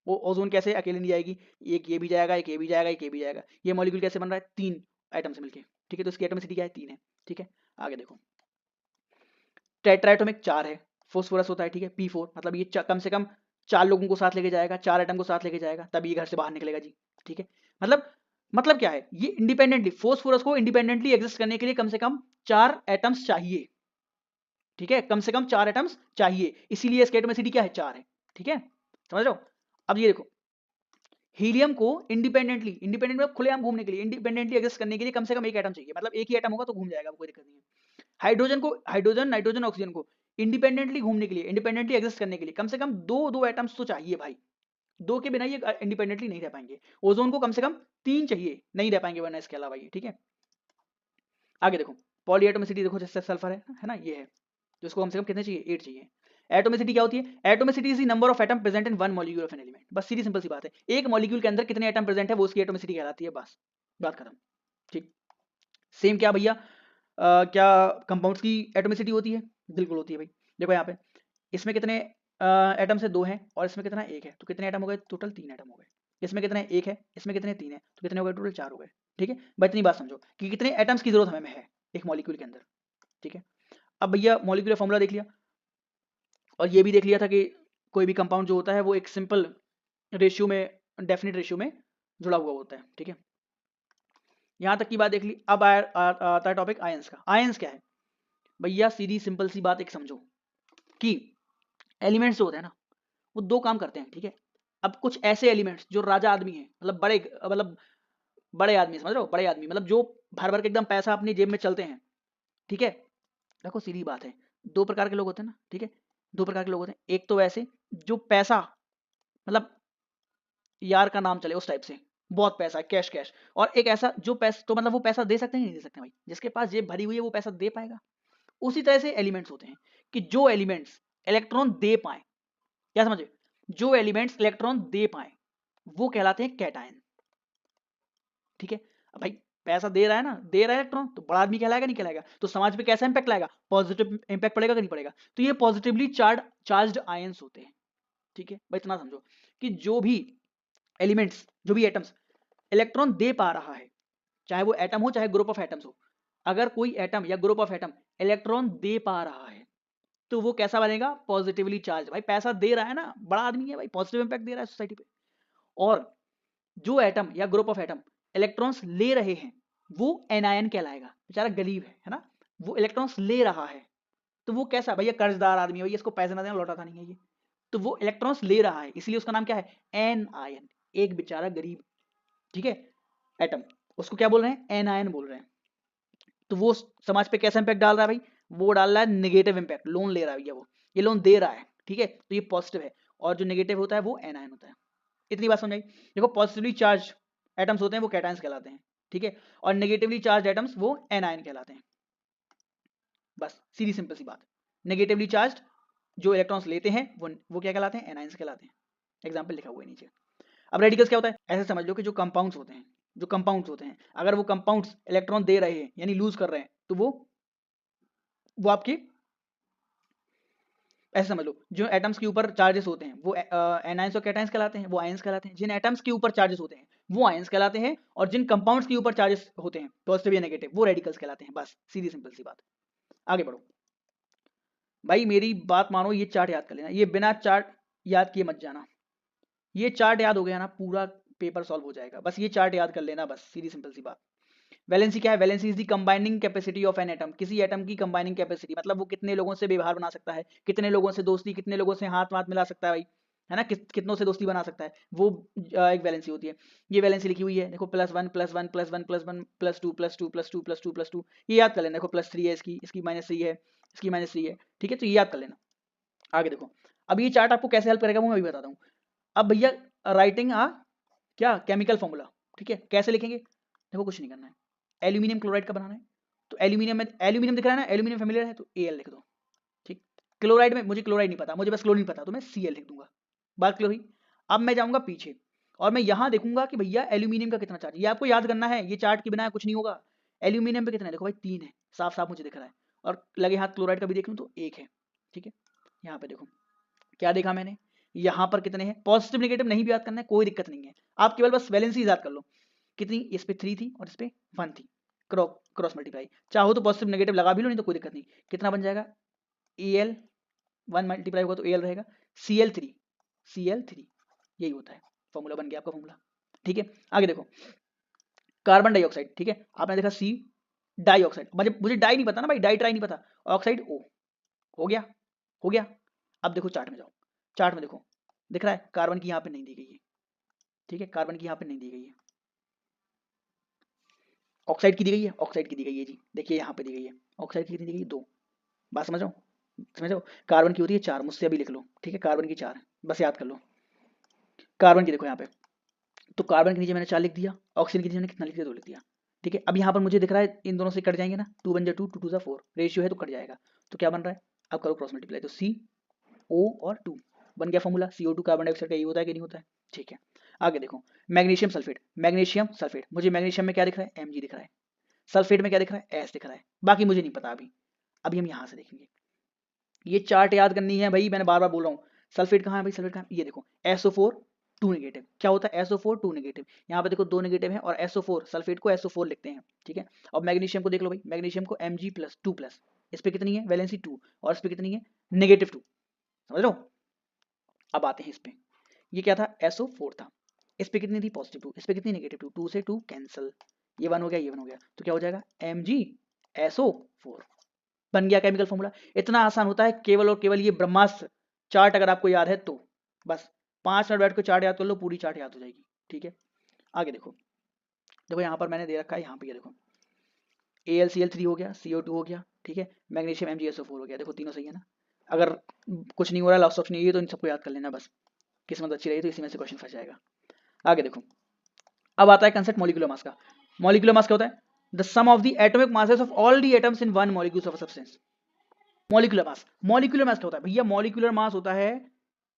वो ओजोन कैसे अकेले नहीं जाएगी, एक ये भी जाएगा, एक ये भी जाएगा, एक ये भी जाएगा। ये मॉलिक्यूल कैसे बन रहा है, तीन एटम से मिलके, ठीक है, तो इसकी एटोमिसिटी क्या है, तीन है, ठीक है। आगे देखो, टेट्राएटोमिक चार है, फोस्फोरस होता है, ठीक है, P4, मतलब ये कम से कम चार लोगों को साथ लेके जाएगा, चार एटम को साथ लेके जाएगा, तब ये घर से बाहर निकलेगा जी, ठीक है। मतलब क्या है, ये इंडिपेंडेंटली, फोस्फोरस को इंडिपेंडेंटली एग्जिस्ट करने के लिए कम से कम चार एटम्स चाहिए, ठीक है, कम से कम चार एटम्स चाहिए, इसीलिए इसकी एटोमिसिटी क्या है, चार है, ठीक है, समझ रहे हो। अब ये देखो, हीलियम को इंडिपेंडेंटली, इंडिपेंडेंट मतलब खुलेआम घूमने के लिए, इंडिपेंडेंटली एग्जिस्ट करने के लिए कम से कम एक एटम चाहिए, मतलब एक ही एटम होगा तो घूम जाएगा, कोई दिक्कत नहीं है। हाइड्रोजन को, हाइड्रोजन नाइट्रोजन ऑक्सीजन को इंडिपेंडेंटली घूमने के लिए, इंडिपेंडेंटली एग्जिस्ट करने के लिए कम से कम दो दो एटम्स तो चाहिए भाई, दो के बिना ये इंडिपेंडेंटली नहीं रह पाएंगे। ओजोन को कम से कम तीन चाहिए, नहीं रह पाएंगे वरना इसके अलावा ये, ठीक है। आगे देखो, पॉली एटोमिसिटी देखो, जैसे सल्फर है ना, ये है, जिसको कम से कम कितने चाहिए, 8 चाहिए। एटोमिसिटी क्या होती है, atomicity is the number of atom present in one molecule of an element, बस सीधी सिंपल सी बात है, एक मॉलिक्यूल के अंदर कितने एटम प्रेजेंट है वो उसकी एटोमिसिटी कहलाती है, बस बात खत्म, ठीक। सेम क्या भैया, क्या कंपाउंड्स की एटोमिसिटी होती है, बिल्कुल होती है भाई। देखो यहाँ पे इसमें कितने एटम से दो हैं और इसमें कितना एक है, तो कितने एटम हो गए, टोटल तीन एटम हो गए। इसमें कितने एक है, इसमें कितने तीन है, तो कितने हो गए, टोटल चार हो गए, ठीक है। बस इतनी बात समझो कि कितने एटम्स की जरूरत हमें है एक मॉलिक्यूल के अंदर, ठीक है। अब भैया मॉलिक्यूलर फॉर्मूला देख लिया, और ये भी देख लिया था कि कोई भी कंपाउंड जो होता है वो एक सिंपल रेशियो में, डेफिनेट रेशियो में जुड़ा हुआ होता है, ठीक है। यहाँ तक की बात देख ली। अब आता है टॉपिक आयंस का। आयंस क्या है भैया, सीधी सिंपल सी बात एक समझो कि एलिमेंट्स जो होते हैं ना वो दो काम करते हैं, ठीक है। अब कुछ ऐसे एलिमेंट्स जो राजा आदमी हैं, मतलब बड़े आदमी, समझ रहे हो, बड़े आदमी मतलब जो भर भर के एकदम पैसा अपनी जेब में चलते हैं, ठीक है। देखो सीधी बात है, दो प्रकार के लोग होते हैं ना, ठीक है, दो प्रकार के लोग होते हैं। एक तो वैसे जो पैसा, मतलब यार का नाम चले उस टाइप से, बहुत पैसा है, कैश कैश। और एक ऐसा जो पैसा, तो मतलब वो पैसा दे सकते हैं नहीं दे सकते भाई, जिसके पास जेब भरी हुई है वो पैसा दे पाएगा। उसी तरह से एलिमेंट्स होते हैं कि जो एलिमेंट्स इलेक्ट्रॉन दे पाए, क्या समझे, जो एलिमेंट्स इलेक्ट्रॉन दे पाए वो कहलाते हैं कैटायन, ठीक है। अब भाई पैसा दे रहा है ना, दे रहा है इलेक्ट्रॉन, तो बड़ा आदमी कहलाएगा नहीं कहलाएगा, तो समाज पे कैसा इंपैक्ट लाएगा, पॉजिटिव इंपैक्ट पड़ेगा कि नहीं पड़ेगा। तो ये पॉजिटिवली चार्ज्ड आयंस होते हैं, ठीक है भाई। इतना समझो कि जो भी एलिमेंट्स, जो भी एटम्स इलेक्ट्रॉन दे पा रहा है, चाहे वो एटम हो चाहे ग्रुप ऑफ एटम्स हो, अगर कोई एटम या ग्रुप ऑफ एटम इलेक्ट्रॉन दे पा रहा है तो वो कैसा बनेगा, पॉजिटिवली चार्ज। भाई पैसा दे रहा है ना, बड़ा आदमी है भाई, पॉजिटिव इंपैक्ट दे रहा है सोसाइटी पे। और जो एटम या ग्रुप ऑफ एटम इलेक्ट्रॉन्स ले रहे हैं वो एनायन कहलाएगा। बेचारा गरीब है ना, वो इलेक्ट्रॉन्स ले रहा है तो वो कैसा, भैया कर्जदार आदमी है, भैया इसको पैसे ना देना लौटाता नहीं है ये, तो वो इलेक्ट्रॉन्स ले रहा है इसलिए उसका नाम क्या है, एन आयन। एक बेचारा गरीब, ठीक है, एटम, उसको क्या बोल रहे हैं, एन आयन बोल रहे हैं। तो वो समाज पे कैसा इंपैक्ट डाल रहा है भाई, वो डाल रहा है नेगेटिव इंपैक्ट, लोन ले रहा है भैया वो, ये लोन दे रहा है, ठीक है, तो ये पॉजिटिव है, और जो नेगेटिव होता है वो एनायन होता है। इतनी बात समझ आई। देखो पॉजिटिवली चार्ज एटम्स होते हैं वो कैटायंस कहलाते हैं, ठीक है, और नेगेटिवली चार्ज एटम्स वो एनायन कहलाते हैं। बस सीधी सिंपल सी बात। नेगेटिवली चार्ज जो इलेक्ट्रॉन्स लेते हैं वो क्या कहलाते हैं, एनायंस कहलाते हैं। एग्जाम्पल लिखा हुआ है नीचे। अब रेडिकल्स क्या होता है, ऐसे समझ लो कि जो कंपाउंड्स होते हैं, जो कंपाउंड्स होते हैं, अगर वो कंपाउंड्स इलेक्ट्रॉन दे रहे हैं यानी लूज कर रहे हैं तो वो आपके, ऐसे समझ लो जो एटम्स के ऊपर चार्जेस होते हैं वो एनायंस और कैटायंस कहलाते हैं, वो आयंस कहलाते हैं। जिन एटम्स के ऊपर चार्जेस होते हैं वो आयंस कहलाते हैं, और जिन कंपाउंड्स के ऊपर चार्जेस होते हैं पॉजिटिव या नेगेटिव वो रेडिकल्स कहलाते हैं। बस सीधी सिंपल सी बात। आगे बढ़ो भाई, मेरी बात मानो, ये चार्ट याद कर लेना, ये बिना चार्ट याद किए मत जाना। ये चार्ट याद हो गया ना पूरा पेपर सॉल्व हो जाएगा। बस ये चार्ट याद कर लेना, बस सीधी सिंपल सी बात। वैलेंसी क्या है, valency is the combining capacity of an atom, किसी एटम की कंबाइनिंग कैपेसिटी, मतलब वो कितने लोगों से व्यवहार बना सकता है, कितने लोगों से दोस्ती, कितने लोगों से हाथ वाथ मिला सकता है भाई, है ना, कितनों से दोस्ती बना सकता है, वो एक वैलेंसी होती है। ये वैलेंसी लिखी हुई है, देखो +1 +1 +1 +1 +2 +2 +2 +2 +2, ये याद कर लेना। देखो +3 है, इसकी -3 है, इसकी -3 है, ठीक है, तो ये याद कर लेना। आगे देखो, अब ये चार्ट आपको कैसे हेल्प करेगा वो मैं अभी बताता हूँ। अब भैया राइटिंग क्या केमिकल फॉर्मूला, ठीक है, कैसे लिखेंगे, देखो कुछ नहीं करना है, एल्यूमिनियम क्लोराइड का बनाना है, तो एल्यूमिनियम में एल्यूमिनियम दिख रहा है ना, एल्यूमिनियम फेमिलियर है तो Al लिख दो, ठीक। क्लोराइड में मुझे क्लोराइड नहीं पता, मुझे बस क्लोरीन पता, तो मैं Cl लिख दूंगा। बात क्लियर हुई। अब मैं जाऊंगा पीछे और मैं यहाँ देखूंगा कि भैया एल्यूमिनियम का कितना चार्ज, ये आपको याद करना है, ये चार्ट के बिना कुछ नहीं होगा। एल्यूमिनियम पे कितना है, देखो भाई 3 है, साफ साफ मुझे दिख रहा है, और लगे हाथ क्लोराइड का भी देख लूँ तो 1 है, ठीक है। यहाँ पे देखो क्या देखा मैंने, यहाँ पर कितने हैं, पॉजिटिव नेगेटिव नहीं भी याद करना है, कोई दिक्कत नहीं है, आप केवल बस वैलेंसी याद कर लो, कितनी, इस पे 3 थी और इस पे 1 थी, क्रॉस मल्टीप्लाई, चाहो तो पॉजिटिव नेगेटिव लगा भी लो, नहीं तो कोई दिक्कत नहीं। कितना बन जाएगा, Al 1 मल्टीप्लाई होगा तो Al रहेगा, Cl3 यही होता है, फॉर्मूला बन गया आपका फॉर्मूला, ठीक है। आगे देखो कार्बन डाइऑक्साइड, ठीक है, आपने देखा C डाइऑक्साइड, मुझे डाई नहीं पता ना भाई, डाई ट्राई नहीं पता, ऑक्साइड O, हो गया, हो गया। अब देखो चार्ट में जाओ, चार्ट में देखो दिख रहा है कार्बन की यहाँ पे नहीं दी गई है, ठीक है, कार्बन की यहाँ पे नहीं दी गई है, ऑक्साइड की दी गई है, ऑक्साइड की दी गई है जी, देखिए यहाँ पे दी गई है, ऑक्साइड की कितनी दी गई है, 2। बात समझो, समझो, कार्बन की होती है 4, मुझसे अभी लिख लो, ठीक है, कार्बन की 4, बस याद कर लो। कार्बन की देखो यहाँ पे, तो कार्बन के नीचे मैंने 4 लिख दिया, ऑक्सीजन के नीचे मैंने कितना लिख दिया, 2 लिख दिया, ठीक है। अब यहाँ पर मुझे दिख रहा है इन दोनों से कट जाएंगे ना, 2 बन जाए 2, 2 2 जा 4, रेशियो है तो कट जाएगा, तो क्या बन रहा है, अब करो क्रॉस मल्टीप्लाई, तो CO और 2 बन गया फॉर्मूला, CO2 कार्बन डाइऑक्साइड का यही होता है कि नहीं होता है, ठीक है। आगे देखो मैग्नीशियम सल्फेट, मैग्नीशियम सल्फेट, मुझे मैग्नीशियम में क्या दिख रहा है, Mg दिख रहा है, सल्फेट में क्या दिख रहा है, S दिख रहा है, बाकी मुझे नहीं पता अभी, अभी हम यहाँ से देखेंगे। ये चार्ट याद करनी है भाई, मैंने बार बार बोल रहा हूँ। सल्फेट कहाँ है भाई, सल्फेट कहाँ है, ये देखो SO4 2 नेगेटिव, क्या होता है SO4 2 नेगेटिव, यहाँ पे देखो 2 नेगेटिव है, और SO4 सल्फेट को SO4 लिखते हैं, ठीक है। अब मैग्नीशियम को देख लो भाई, मैग्नीशियम को Mg+2+, इस पे कितनी है वैलेंसी 2, और इस पे कितनी है -2, समझ लो। अब आते हैं इस पे, ये क्या था SO4 था, इस पे कितनी थी +2, इस पे कितनी -2, 2 से 2 कैंसिल, ये 1 हो गया, ये 1 हो गया, तो क्या हो जाएगा MgSO4, बन गया केमिकल फॉर्मूला। इतना आसान होता है, केवल और केवल ये ब्रह्मास्त्र चार्ट अगर आपको याद है तो, बस 5 मिनट बैठ के चार्ट याद कर लो, पूरी चार्ट याद हो जाएगी, ठीक है। आगे देखो, देखो यहाँ पर मैंने दे रखा है, यहाँ पे ये देखो AlCl3 हो गया, CO2 हो गया, ठीक है, मैग्नीशियम MgSO4 हो गया, देखो तीनों सही है ना। अगर कुछ नहीं हो रहा, लॉस ऑप्शन नहीं है, तो इन सबको याद कर लेना बस, किस्मत अच्छी रही तो इसी में से क्वेश्चन फंस जाएगा। आगे देखो, अब आता है कंसेप्ट मॉलिक्यूलर मास का। मॉलिक्यूलर मास क्या होता है, the sum of the atomic masses of all the atoms in one molecule of a substance. Molecular mass, molecular mass क्या होता है भैया, मॉलिक्यूलर मास होता है,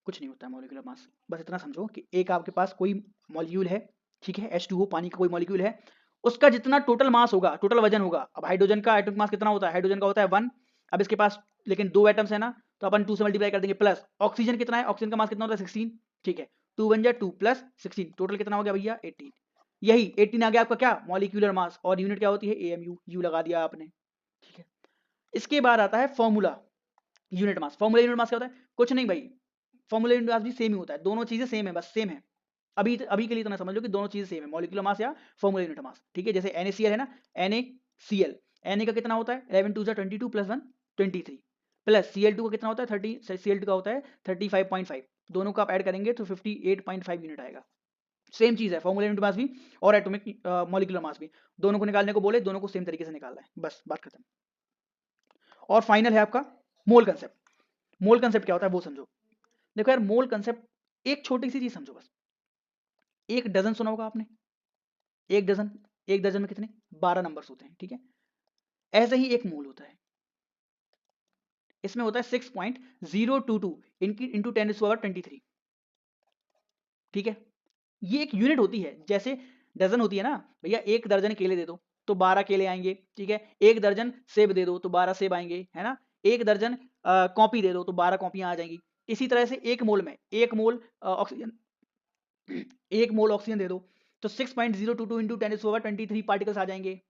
कुछ नहीं होता है मॉलिक्यूलर मास, बस इतना समझो कि एक आपके पास कोई मॉलिक्यूल है, ठीक है, H2O पानी का कोई मॉलिक्यूल है, उसका जितना टोटल मास होगा, टोटल वजन होगा। अब हाइड्रोजन का एटॉमिक मास कितना होता है, हाइड्रोजन का होता है 1, अब इसके पास लेकिन 2 एटम्स है ना, तो अपन 2 से मल्टीप्लाई कर देंगे, प्लस ऑक्सीजन कितना है, ऑक्सीजन का मास कितना होता है 16, ठीक है, 2 1 जा 2 प्लस 16, टोटल कितना हो गया भैया 18, यही 18 आ गया आपका क्या मॉलिक्यूलर मास, और यूनिट क्या होती है AMU, यू लगा दिया आपने, ठीक है। इसके बाद आता है formula unit mass, formula unit mass क्या होता है, कुछ नहीं भाई, फॉर्मूला यूनिट मास भी सेम ही होता है, दोनों चीजें सेम है, बस सेम है। अभी अभी के लिए इतना समझ लो कि दोनों चीजें सेम है, मॉलिक्यूलर मास या फॉर्मूला यूनिट मास, ठीक है। जैसे NaCl है ना, NaCl, Na का कितना होता है 11 2 22 प्लस 1 23 प्लस Cl2 का कितना होता है 30, Cl2 का होता है 35.5, दोनों का आप ऐड करेंगे तो 58.5 यूनिट आएगा। सेम चीज है, फॉर्मूला यूनिट मास भी और एटॉमिक मॉलिक्यूलर मास भी, दोनों को निकालने को बोले, दोनों को सेम तरीके से निकालना है, बस बात खत्म। और फाइनल है आपका मोल कंसेप्ट। मोल कंसेप्ट क्या होता है वो समझो। देखो यार, मोल कंसेप्ट एक छोटी सी चीज समझो बस। एक डजन सुना होगा आपने, एक डजन, एक डजन में कितने 12 नंबर्स होते हैं, ठीक है। ऐसे ही एक मोल होता है, इसमें होता है 6.022 इंटू 10⁻23, ठीक है। ये एक यूनिट होती है, जैसे डजन होती है ना भैया, एक दर्जन केले दे दो तो 12 केले आएंगे, ठीक है। एक दर्जन सेब दे दो तो 12 सेब आएंगे, है ना। एक दर्जन कॉपी दे दो तो 12 कॉपियां आ जाएंगी। इसी तरह से एक मोल में एक मोल ऑक्सीजन एक मोल ऑक्सीजन दे दो तो 6.022 इंटू 10⁻23 पार्टिकल्स आ जाएंगे।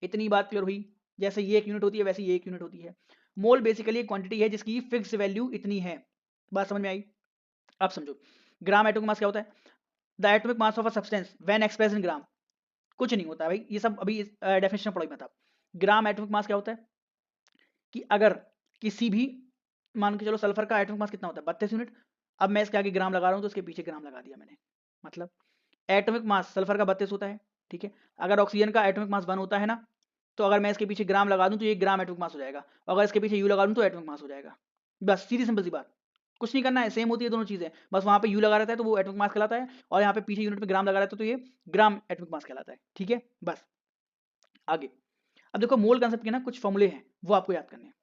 इतनी बात क्लियर हुई। जैसे ये एक यूनिट होती है वैसे ये एक यूनिट होती है। मोल बेसिकली एक क्वांटिटी है जिसकी फिक्स वैल्यू इतनी है। बात समझ में आई? अब समझो, ग्राम एटॉमिक मास क्या होता है? The atomic mass of a substance when expressed in gram. कुछ नहीं होता भाई, ये सब अभी डेफिनेशन पढ़ोगे मत आप। ग्राम एटॉमिक मास क्या होता है कि अगर किसी भी, मान के चलो सल्फर का एटॉमिक मास कितना होता है 32 यूनिट। अब मैं इसके आगे ग्राम लगा रहा हूं तो इसके पीछे ग्राम लगा दिया मैंने, मतलब एटॉमिक मास सल्फर का 32 होता है, ठीक है। अगर ऑक्सीजन का एटॉमिक मास 1 होता है ना, तो अगर मैं इसके पीछे ग्राम लगा दूं तो ये ग्राम एटॉमिक मास हो जाएगा, और अगर इसके पीछे यू लगा दूं तो एटॉमिक मास हो जाएगा। बस सीधी सिंपल सी बात, कुछ नहीं करना है, सेम होती है दोनों चीजें, बस वहां पे यू लगा रहता है तो वो एटॉमिक मास कहलाता है, और यहाँ पे पीछे यूनिट में ग्राम लगा रहता है तो ये ग्राम एटॉमिक मास कहलाता है, ठीक है। बस आगे, अब देखो मोल कंसेप्ट के ना कुछ फॉर्मूले हैं वो आपको याद करने हैं,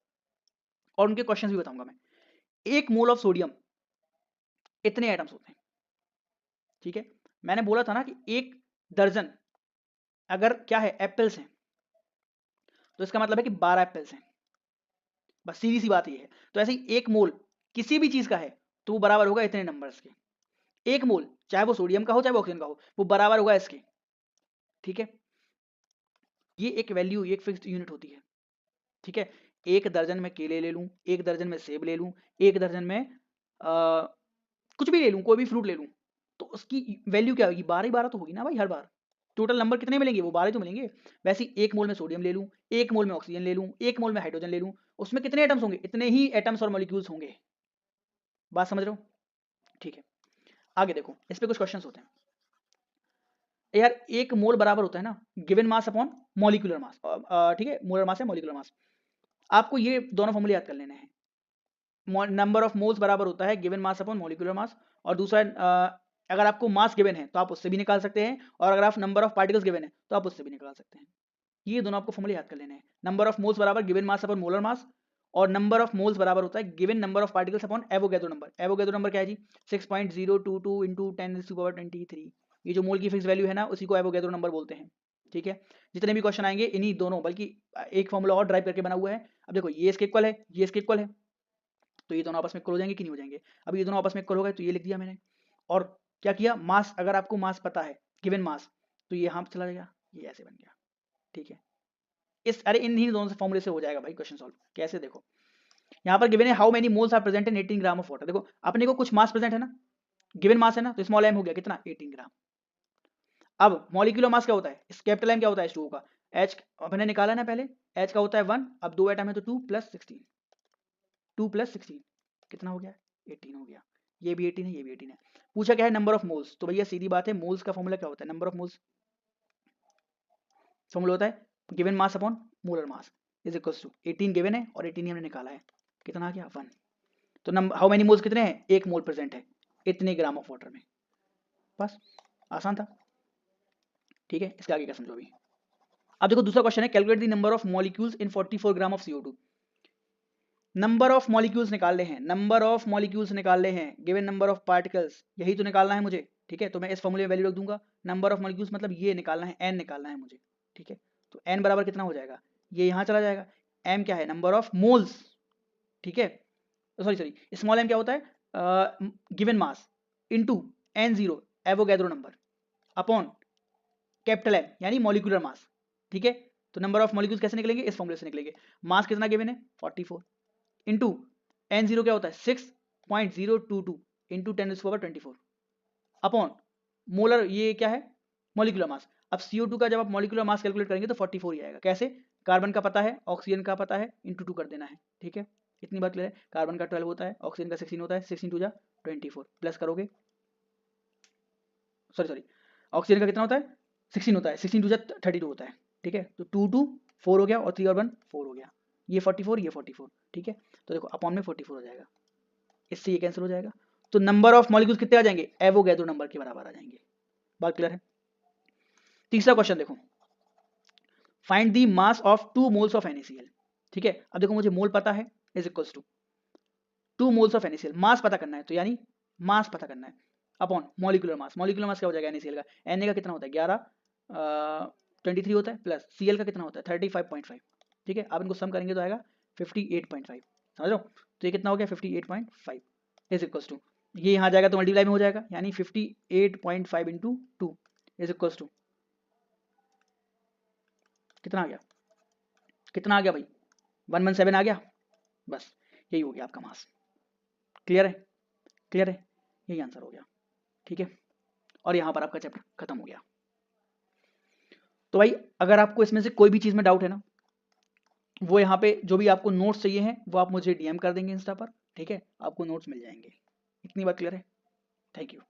और उनके क्वेश्चंस भी बताऊंगा मैं। एक मोल ऑफ सोडियम इतने एटम्स होते हैं, ठीक है। मैंने बोला था ना कि एक दर्जन अगर क्या है एप्पल्स हैं तो इसका मतलब है कि 12 एप्पल्स हैं, बस सीधी सी बात ये है। तो ऐसे ही एक मोल किसी भी चीज का है तो वो बराबर होगा इतने नंबर्स के। एक मोल चाहे वो सोडियम का हो चाहे वो ऑक्सीजन का हो, वो बराबर होगा इसके, ठीक है। ये एक वैल्यू, एक फिक्स्ड यूनिट होती है, ठीक है। एक दर्जन में केले ले लूं, एक दर्जन में सेब ले लूं, एक दर्जन में कुछ भी ले लूं, कोई भी फ्रूट ले लूं, तो उसकी वैल्यू क्या होगी 12 ही 12 तो होगी ना भाई हर बार। टोटल नंबर कितने मिलेंगे, वो 12 तो मिलेंगे। वैसे ही एक मोल में सोडियम ले लूं, एक मोल में ऑक्सीजन ले लूं, एक मोल में हाइड्रोजन ले लूं, उसमें कितने एटम्स होंगे, इतने ही एटम्स और मॉलिक्यूल्स होंगे। बात समझ रहे हो? ठीक है, आगे देखो, इस पे कुछ क्वेश्चंस होते हैं। यार एक मोल बराबर होता है ना गिवन मास अपॉन मॉलिक्यूलर मास, ठीक है, मोलर मास है मॉलिक्यूलर मास। आपको ये दोनों फॉर्मूले याद कर लेने हैं। नंबर ऑफ मोल्स बराबर होता है गिवन मास अपॉन मॉलिक्यूलर मास, और दूसरा अगर आपको मास गिवन है तो आप उससे भी निकाल सकते हैं, और अगर आप नंबर ऑफ पार्टिकल्स गिवन है तो आप उससे भी निकाल सकते हैं। ये दोनों आपको फॉर्मूले याद कर लेने हैं। नंबर ऑफ मोल्स बराबर गिवन मास अपॉन मोलर मास, और नंबर ऑफ मोल्स बराबर होता है given number of particles upon Avogadro number. Avogadro number क्या है जी 6.022 इंटू 10⁻23। ये जो मोल की फिक्स वैल्यू है ना उसी को एवोगैड्रो नंबर बोलते हैं, ठीक है। जितने भी क्वेश्चन आएंगे इन्हीं दोनों, बल्कि एक फॉर्मूला और ड्राइव करके बना हुआ है। अब देखो ये इसके इक्वल है, ये इसके इक्वल है, तो ये दोनों आपस में इक्वल हो जाएंगे कि नहीं हो जाएंगे। अब ये दोनों आपस में इक्वल हो गए तो ये लिख दिया मैंने। और क्या किया, मास, अगर आपको मास पता है गिवन मास, तो ये यहाँ पे चला गया, ये ऐसे बन गया, ठीक है। इस अरे इन ही दोनों से फॉर्मूले से हो जाएगा भाई क्वेश्चन सॉल्व। कैसे, देखो यहाँ पर गिवन है how many moles are present in 18 gram of water. देखो अपने को कुछ मास प्रेजेंट है ना, गिवन मास है ना, तो स्मॉल एम हो गया कितना 18 ग्राम। अब मॉलिक्यूलर मास क्या होता है, इस कैपिटल एम क्या होता है H2O का, H अपने निकाला ना पहले, H का होता है 1, अब 2 एटम है तो 2 प्लस 16, 2 प्लस 16 कितना हो गया 18 हो गया। ये भी 18 है, ये भी 18 है। पूछा क्या है नंबर ऑफ मोल्स, तो भैया सीधी बात है मोल्स का फॉर्मूला क्या होता है, नंबर ऑफ मोल्स फॉर्मूला होता है given mass upon molar mass is equals to 18 given है और 18 हमने निकाला है, कितना आ गया 1। तो नंबर हाउ मेनी मोल्स कितने हैं, एक मोल प्रेजेंट है इतने ग्राम ऑफ वाटर में। बस आसान था, ठीक है। इसके आगे क्या समझो अभी। अब देखो दूसरा क्वेश्चन है calculate the number of molecules in 44 gram of CO2। Number of molecules निकालने हैं, नंबर ऑफ मॉलिक्यूल्स निकालने हैं, गिवन नंबर ऑफ पार्टिकल्स यही तो निकालना है मुझे, ठीक है। तो मैं इस फॉर्मूले में वैल्यू रख दूंगा, नंबर ऑफ मॉलिक्यूल्स मतलब ये निकालना है, n निकालना है मुझे, ठीक है। तो n बराबर कितना हो जाएगा, ये यहाँ चला जाएगा, m क्या है नंबर ऑफ मोल्स, ठीक है। सॉरी सॉरी, स्मॉल m क्या होता है given mass into n0 Avogadro number upon capital M यानी मॉलिक्यूलर मास, ठीक है। तो नंबर ऑफ मॉलिक्यूल्स कैसे निकलेंगे, इस फॉर्मूले से निकलेंगे। मास कितना गिवन है 44 इंटू n0 क्या होता है 6.022 इंटू 10⁻24, अपॉन मोलर, ये क्या है, मॉलिक्यूलर मास। अब CO2 का जब आप मॉलिक्यूलर मास कैलकुलेट करेंगे तो 44 ही आएगा। कैसे, कार्बन का पता है, ऑक्सीजन का पता है, इंटू 2 कर देना है, ठीक है, इतनी बात क्लियर है। कार्बन का 12 होता है, ऑक्सीजन का 16 होता है, 16 2 जा 24, प्लस करोगे, सॉरी ऑक्सीजन का कितना होता है, 16 होता है, 16 2 जा 32 होता है, ठीक है, तो 2 2 4 हो गया और 3 और 1 4 हो गया, ये 44 ये 44, ठीक है, तो देखो अपॉन में 44 हो जाएगा, इससे ये कैंसिल हो जाएगा, तो नंबर ऑफ मॉलिक्यूल्स कितने आ जाएंगे, एवोगैड्रो नंबर के बराबर आ जाएंगे। बात क्लियर है। तीसरा क्वेश्चन देखो, find the mass of 2 moles of NaCl, ठीक है, अब देखो मुझे मोल पता है, is equals to 2 moles of NaCl, mass पता करना है, तो यानी मास पता करना है upon molecular mass. Molecular mass क्या हो जाएगा NaCl का, Na का कितना होता है 11 23 होता है, प्लस Cl का कितना होता है 35.5, ठीक है, अब इनको सम करेंगे तो आएगा 58.5, समझ लो, तो ये कितना हो गया 58.5 इज इक्वल्स टू, ये यहाँ जाएगा तो मल्टीप्लाई में हो जाएगा, यानी 58.5 इंटू 2 इज इक्वल्स टू कितना आ गया, कितना आ गया भाई 117 आ गया, बस यही हो गया आपका मास। क्लियर है, क्लियर है, यही आंसर हो गया, ठीक है, और यहाँ पर आपका चैप्टर खत्म हो गया। तो भाई अगर आपको इसमें से कोई भी चीज़ में डाउट है ना, वो यहाँ पे जो भी आपको नोट्स चाहिए हैं वो आप मुझे DM कर देंगे इंस्टा पर, ठीक है, आपको नोट्स मिल जाएंगे। इतनी बात क्लियर है, थैंक यू।